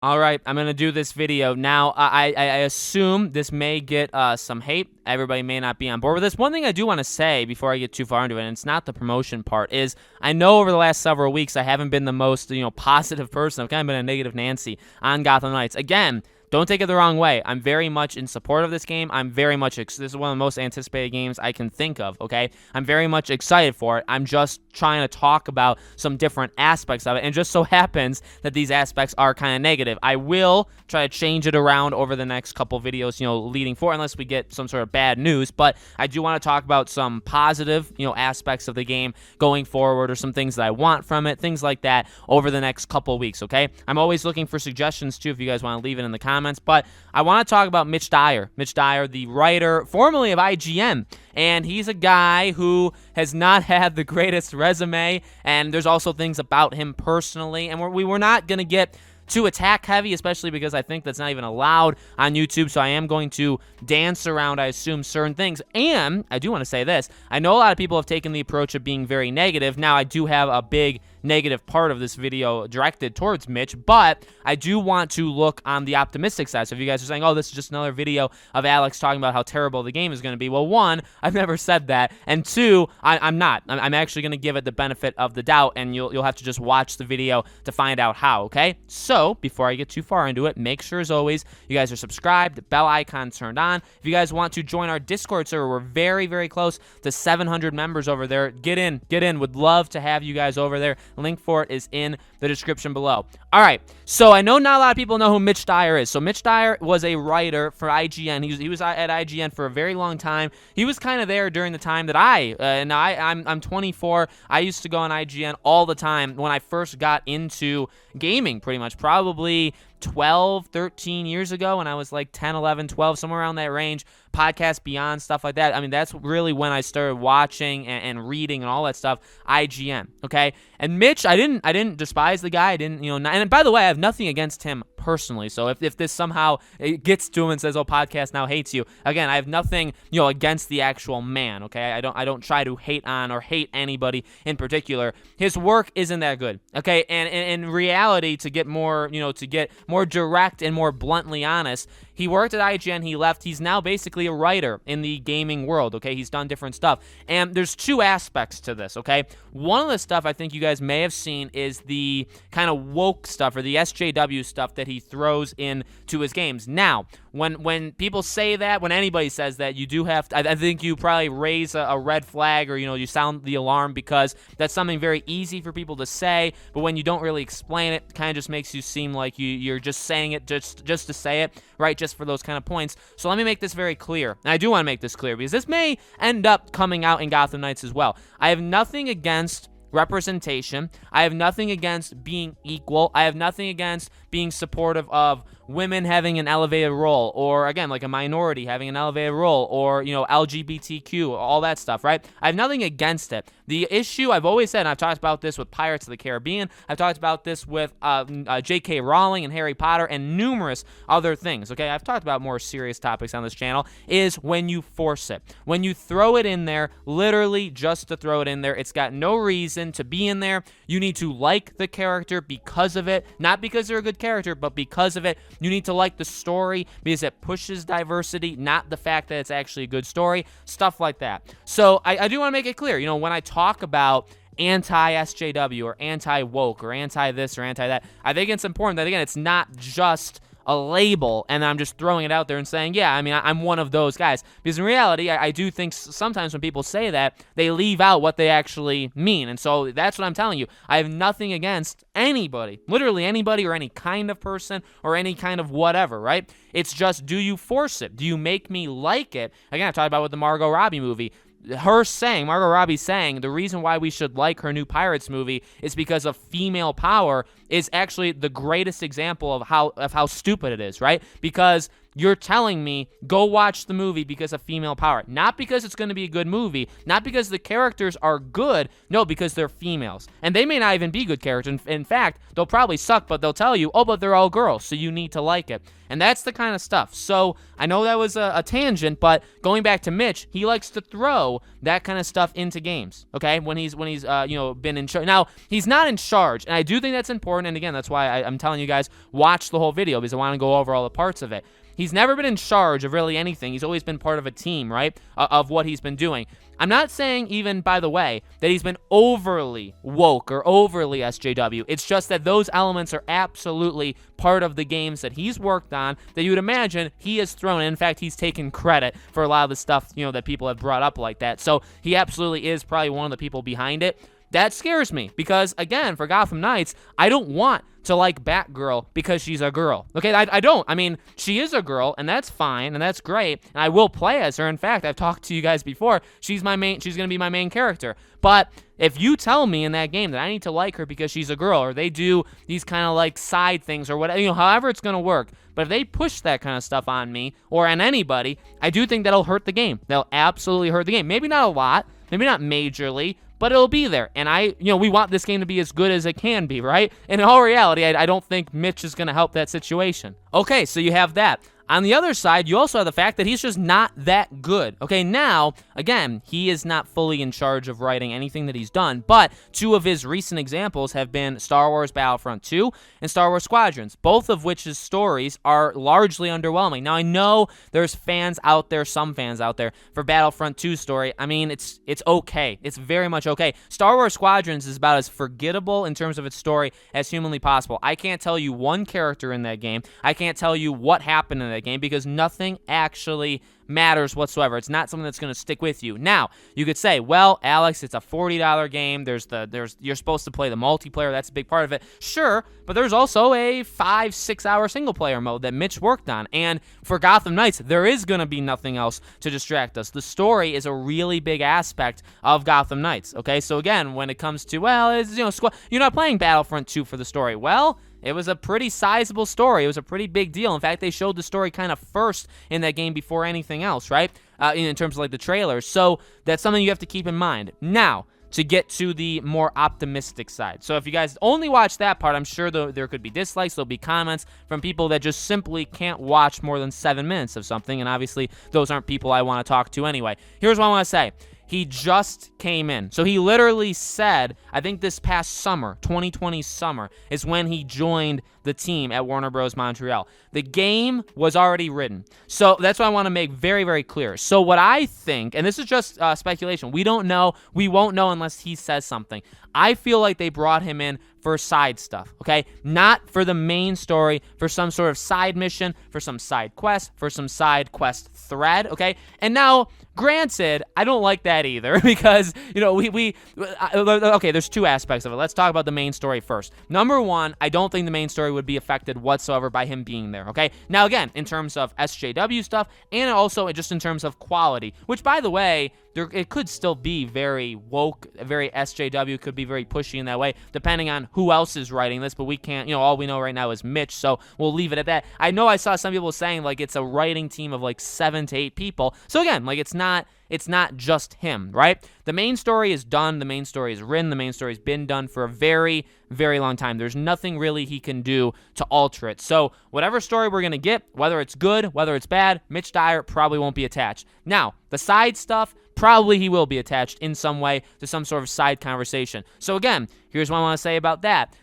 All right, I'm going to do this video. Now, I assume this may get some hate. Everybody may not be on board with this. One thing I do want to say before I get too far into it, and it's not the promotion part, is I know over the last several weeks I haven't been the most, positive person. I've kind of been a negative Nancy on Gotham Knights. Again, don't take it the wrong way. I'm very much in support of this game. This is one of the most anticipated games I can think of, okay? I'm very much excited for it. I'm just trying to talk about some different aspects of it, and it just so happens that these aspects are kind of negative. I will try to change it around over the next couple videos, leading forward, unless we get some sort of bad news, but I do want to talk about some positive, aspects of the game going forward, or some things that I want from it, things like that over the next couple weeks, okay? I'm always looking for suggestions, too, if you guys want to leave it in the comments. But I want to talk about Mitch Dyer. Mitch Dyer, the writer formerly of IGN, and he's a guy who has not had the greatest resume, and there's also things about him personally, and we were not going to get too attack heavy, especially because I think that's not even allowed on YouTube, so I am going to dance around, I assume, certain things. And I do want to say this. I know a lot of people have taken the approach of being very negative. Now, I do have a big negative part of this video directed towards Mitch, but I do want to look on the optimistic side. So if you guys are saying, oh, this is just another video of Alex talking about how terrible the game is going to be, well, one, I've never said that, and two, I'm not. I'm actually going to give it the benefit of the doubt, and you'll have to just watch the video to find out how, okay? So before I get too far into it, make sure, as always, you guys are subscribed, the bell icon turned on. If you guys want to join our Discord server, we're very, very close to 700 members over there. Get in. Would love to have you guys over there. Link for it is in the description below. All right, so I know not a lot of people know who Mitch Dyer is. So Mitch Dyer was a writer for IGN. He was at IGN for a very long time. He was kind of there during the time that I'm 24. I used to go on IGN all the time when I first got into gaming, pretty much, probably 12, 13 years ago when I was like 10, 11, 12, somewhere around that range. Podcast Beyond, stuff like that. I mean, that's really when I started watching and reading and all that stuff. IGN, okay? And Mitch, I didn't despise the guy. I didn't, and by the way, I have nothing against him personally. So if this somehow it gets to him and says, "Oh, podcast now hates you," again, I have nothing, against the actual man, okay? I don't try to hate on or hate anybody in particular. His work isn't that good, okay? And in reality, to get more direct and more bluntly honest, he worked at IGN, he left, he's now basically a writer in the gaming world, okay? He's done different stuff. And there's two aspects to this, okay? One of the stuff I think you guys may have seen is the kind of woke stuff, or the SJW stuff that he throws into his games. Now, when people say that, when anybody says that, you do have to, I think you probably raise a red flag, or you sound the alarm, because that's something very easy for people to say, but when you don't really explain it, kind of just makes you seem like you're just saying it just to say it, right? Just for those kind of points. So let me make this very clear. And I do want to make this clear because this may end up coming out in Gotham Knights as well. I have nothing against representation. I have nothing against being equal. I have nothing against being supportive of women having an elevated role, or again, like a minority having an elevated role, or LGBTQ, all that stuff, right? I have nothing against it. The issue, I've always said, and I've talked about this with Pirates of the Caribbean, I've talked about this with J.K. Rowling and Harry Potter and numerous other things, okay? I've talked about more serious topics on this channel, is when you force it. When you throw it in there, literally just to throw it in there, it's got no reason to be in there. You need to like the character because of it, not because they're a good character, but because of it. You need to like the story because it pushes diversity, not the fact that it's actually a good story, stuff like that. So I do want to make it clear, when I talk about anti-SJW or anti-woke or anti-this or anti-that, I think it's important that, again, it's not just a label and I'm just throwing it out there and saying, yeah, I mean, I'm one of those guys. Because in reality, I do think sometimes when people say that, they leave out what they actually mean. And so that's what I'm telling you. I have nothing against anybody, literally anybody, or any kind of person or any kind of whatever, right? It's just, do you force it? Do you make me like it? Again, I talked about with the Margot Robbie movie. Margot Robbie saying the reason why we should like her new Pirates movie is because of female power is actually the greatest example of how stupid it is, right? Because you're telling me go watch the movie because of female power. Not because it's going to be a good movie, not because the characters are good, no, because they're females. And they may not even be good characters. In fact, they'll probably suck, but they'll tell you, oh, but they're all girls, so you need to like it. And that's the kind of stuff. So I know that was a tangent, but going back to Mitch, he likes to throw that kind of stuff into games, okay, when he's been in charge. Now, he's not in charge, and I do think that's important, and again, that's why I'm telling you guys, watch the whole video, because I want to go over all the parts of it. He's never been in charge of really anything. He's always been part of a team, right, of what he's been doing. I'm not saying even, by the way, that he's been overly woke or overly SJW. It's just that those elements are absolutely part of the games that he's worked on that you would imagine he has thrown in. In fact, he's taken credit for a lot of the stuff, that people have brought up like that. So he absolutely is probably one of the people behind it. That scares me because, again, for Gotham Knights, I don't want to like Batgirl because she's a girl. Okay, I don't. I mean, she is a girl, and that's fine, and that's great, and I will play as her. In fact, I've talked to you guys before. She's going to be my main character. But if you tell me in that game that I need to like her because she's a girl, or they do these kind of like side things or whatever, however it's going to work, but if they push that kind of stuff on me or on anybody, I do think that'll hurt the game. That'll absolutely hurt the game. Maybe not a lot, maybe not majorly, but it'll be there. And we want this game to be as good as it can be, right? And in all reality, I don't think Mitch is going to help that situation. Okay, so you have that. On the other side, you also have the fact that he's just not that good. Okay, now, again, he is not fully in charge of writing anything that he's done, but two of his recent examples have been Star Wars Battlefront 2 and Star Wars Squadrons, both of which his stories are largely underwhelming. Now, I know there's fans out there, some fans out there, for Battlefront 2's story. I mean, it's okay. It's very much okay. Star Wars Squadrons is about as forgettable in terms of its story as humanly possible. I can't tell you one character in that game. I can't tell you what happened in that game because nothing actually matters whatsoever. It's not something that's going to stick with you. Now, you could say, well, Alex, it's a $40 game. You're supposed to play the multiplayer. That's a big part of it. Sure, but there's also a 5-6 hour single player mode that Mitch worked on. And for Gotham Knights, there is going to be nothing else to distract us. The story is a really big aspect of Gotham Knights. Okay, so again, when it comes to, well, you're not playing Battlefront 2 for the story. Well, it was a pretty sizable story. It was a pretty big deal. In fact, they showed the story kind of first in that game before anything else, right? In terms of like the trailers. So that's something you have to keep in mind. Now, to get to the more optimistic side. So if you guys only watch that part, I'm sure there could be dislikes, there'll be comments from people that just simply can't watch more than 7 minutes of something, and obviously those aren't people I want to talk to anyway. Here's what I want to say. He just came in. So he literally said, I think this past summer, 2020 summer, is when he joined the team at Warner Bros. Montreal. The game was already written. So that's what I want to make very, very clear. So what I think, and this is just speculation, we don't know, we won't know unless he says something. I feel like they brought him in for side stuff, okay? Not for the main story, for some sort of side mission, for some side quest, for some side quest thread, okay? And now, granted, I don't like that either because, okay, there's two aspects of it. Let's talk about the main story first. Number one, I don't think the main story would be affected whatsoever by him being there, okay? Now, again, in terms of SJW stuff and also just in terms of quality, which, by the way, it could still be very woke, very SJW, could be very pushy in that way, depending on who else is writing this, but we can't, all we know right now is Mitch, so we'll leave it at that. I know I saw some people saying, like, it's a writing team of, like, 7 to 8 people, so again, like, it's not just him, right? The main story is done, the main story is written, the main story has been done for a very, very long time. There's nothing really he can do to alter it. So whatever story we're going to get, whether it's good, whether it's bad, Mitch Dyer probably won't be attached. Now, the side stuff, probably he will be attached in some way to some sort of side conversation. So again, here's what I want to say about that.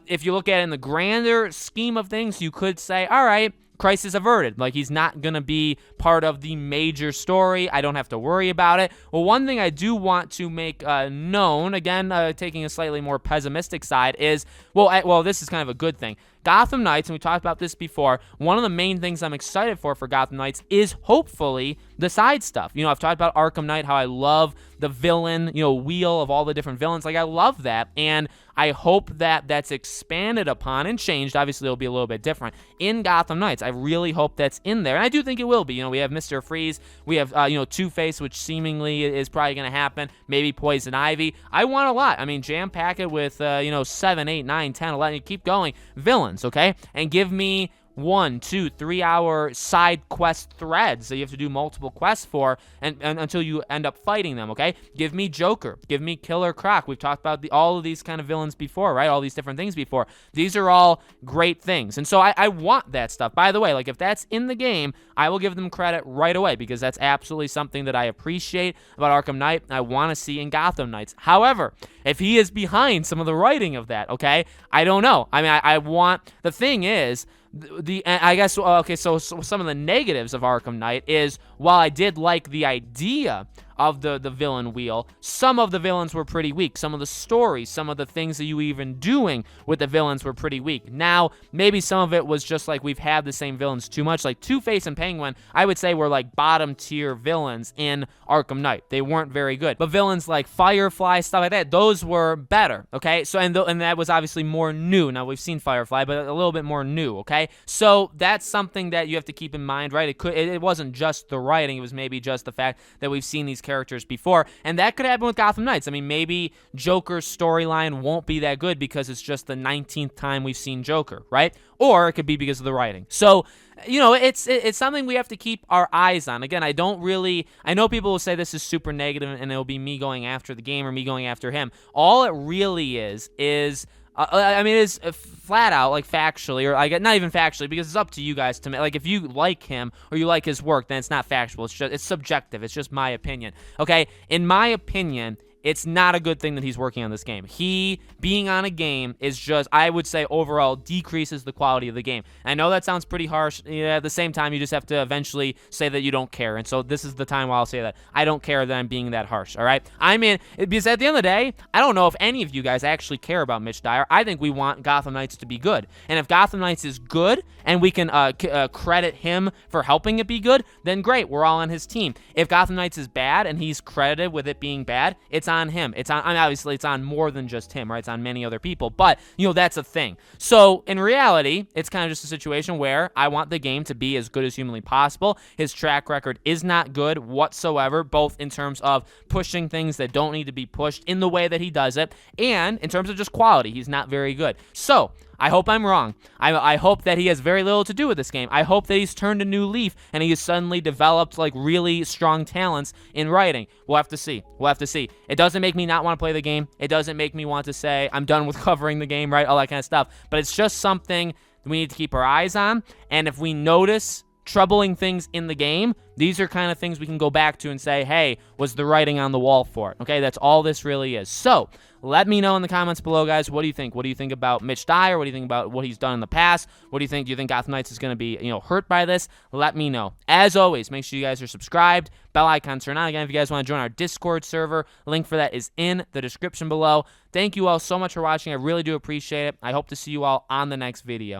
If you look at it in the grander scheme of things, you could say, all right, crisis averted. Like, he's not going to be part of the major story. I don't have to worry about it. Well, one thing I do want to make known, again, taking a slightly more pessimistic side, is, well, this is kind of a good thing. Gotham Knights, and we talked about this before, one of the main things I'm excited for Gotham Knights is hopefully the side stuff. I've talked about Arkham Knight, how I love the villain, wheel of all the different villains. Like, I love that, and I hope that that's expanded upon and changed. Obviously, it'll be a little bit different in Gotham Knights. I really hope that's in there, and I do think it will be. We have Mr. Freeze, we have, Two-Face, which seemingly is probably going to happen, maybe Poison Ivy. I want a lot. I mean, jam-pack it with, 7, 8, 9, 10, 11, keep going, villains, okay? And give me 1, 2, 3 hour side quest threads that you have to do multiple quests for and until you end up fighting them, okay? Give me Joker. Give me Killer Croc. We've talked about all of these kind of villains before, right? All these different things before. These are all great things. And so I want that stuff. By the way, like if that's in the game, I will give them credit right away because that's absolutely something that I appreciate about Arkham Knight. I want to see in Gotham Knights. However, if he is behind some of the writing of that, okay, I don't know. I mean, I want, the thing is, I guess, okay, so some of the negatives of Arkham Knight is, while I did like the idea of the villain wheel, some of the villains were pretty weak. Some of the stories, some of the things that you were even doing with the villains were pretty weak. Now, maybe some of it was just like we've had the same villains too much. Like Two-Face and Penguin, I would say were like bottom tier villains in Arkham Knight. They weren't very good. But villains like Firefly, stuff like that, those were better, okay? So, and that was obviously more new. Now, we've seen Firefly, but a little bit more new, okay? So that's something that you have to keep in mind, right? It wasn't just the writing. It was maybe just the fact that we've seen these characters before, and that could happen with Gotham Knights. I mean, maybe Joker's storyline won't be that good because it's just the 19th time we've seen Joker, right? Or it could be because of the writing. So, you know, it's something we have to keep our eyes on. Again, I know people will say this is super negative and it'll be me going after the game or me going after him. All it really is I mean, it's flat out, like, factually, or not even factually, because it's up to you guys to make. Like, if you like him or you like his work, then it's not factual. It's subjective. It's just my opinion. Okay? In my opinion, it's not a good thing that he's working on this game. He being on a game is just, I would say, overall decreases the quality of the game. I know that sounds pretty harsh. At the same time, you just have to eventually say that you don't care. And so this is the time where I'll say that. I don't care that I'm being that harsh, all right? I mean, because at the end of the day, I don't know if any of you guys actually care about Mitch Dyer. I think we want Gotham Knights to be good. And if Gotham Knights is good and we can credit him for helping it be good, then great, we're all on his team. If Gotham Knights is bad and he's credited with it being bad, it's on him. It's on, I mean, obviously it's on more than just him, right? It's on many other people, but you know, that's a thing. So in reality, it's kind of just a situation where I want the game to be as good as humanly possible. His track record is not good whatsoever, both in terms of pushing things that don't need to be pushed in the way that he does it, and in terms of just quality, he's not very good. So I hope I'm wrong. I hope that he has very little to do with this game. I hope that he's turned a new leaf and he has suddenly developed like really strong talents in writing. We'll have to see. We'll have to see. It doesn't make me not want to play the game. It doesn't make me want to say I'm done with covering the game, right? All that kind of stuff. But it's just something we need to keep our eyes on. And if we notice troubling things in the game, these are kind of things we can go back to and say, hey, was the writing on the wall for it? Okay, that's all this really is. So let me know in the comments below, guys. What do you think? What do you think about Mitch Dyer? What do you think about what he's done in the past? What do you think? Do you think Gotham Knights is going to be, hurt by this? Let me know. As always, make sure you guys are subscribed, bell icon turn on. Again, if you guys want to join our Discord server, link for that is in the description below. Thank you all so much for watching. I really do appreciate it. I hope to see you all on the next video.